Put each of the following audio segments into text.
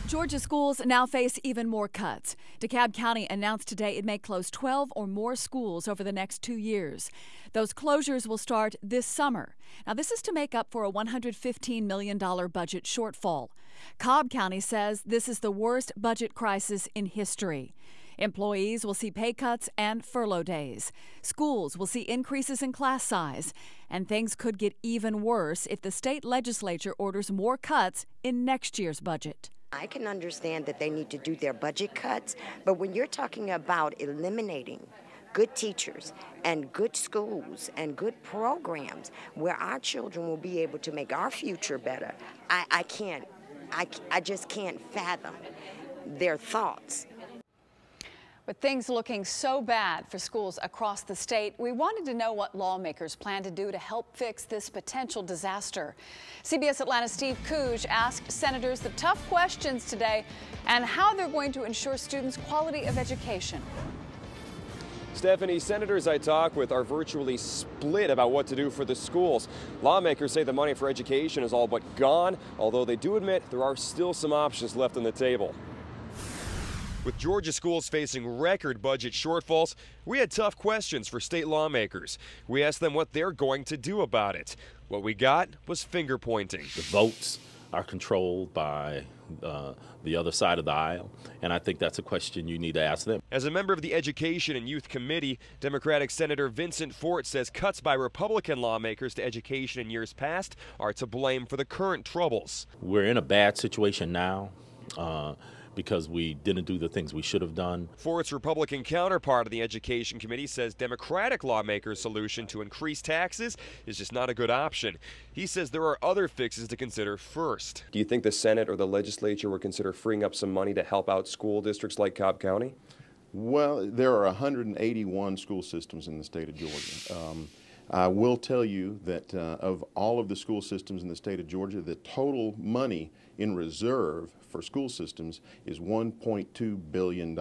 Georgia schools now face even more cuts. DeKalb County announced today it may close 12 or more schools over the next 2 years. Those closures will start this summer. Now, this is to make up for a $115 million budget shortfall. Cobb County says this is the worst budget crisis in history. Employees will see pay cuts and furlough days. Schools will see increases in class size. And things could get even worse if the state legislature orders more cuts in next year's budget. I can understand that they need to do their budget cuts, but when you're talking about eliminating good teachers and good schools and good programs where our children will be able to make our future better, I just can't fathom their thoughts. With things looking so bad for schools across the state, we wanted to know what lawmakers plan to do to help fix this potential disaster. CBS Atlanta Steve Couge asked senators the tough questions today and how they're going to ensure students' quality of education. Stephanie, senators I talk with are virtually split about what to do for the schools. Lawmakers say the money for education is all but gone, although they do admit there are still some options left on the table. With Georgia schools facing record budget shortfalls, we had tough questions for state lawmakers. We asked them what they're going to do about it. What we got was finger pointing. The votes are controlled by the other side of the aisle, and I think that's a question you need to ask them. As a member of the Education and Youth Committee, Democratic Senator Vincent Fort says cuts by Republican lawmakers to education in years past are to blame for the current troubles. We're in a bad situation now. Because we didn't do the things we should have done. Fort's Republican counterpart of the Education Committee says Democratic lawmakers' solution to increase taxes is just not a good option. He says there are other fixes to consider first. Do you think the Senate or the legislature would consider freeing up some money to help out school districts like Cobb County? Well, there are 181 school systems in the state of Georgia. I will tell you that of all of the school systems in the state of Georgia, the total money in reserve for school systems is $1.2 billion.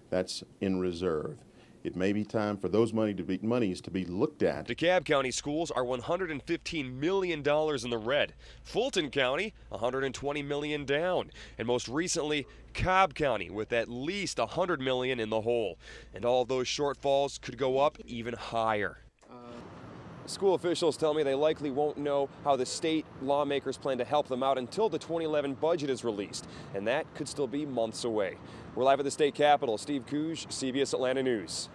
That's in reserve. It may be time for those monies to be looked at. DeKalb County schools are $115 million in the red. Fulton County, $120 million down. And most recently, Cobb County with at least $100 million in the hole. And all of those shortfalls could go up even higher. School officials tell me they likely won't know how the state lawmakers plan to help them out until the 2011 budget is released, and that could still be months away. We're live at the state capitol. Steve Couge, CBS Atlanta News.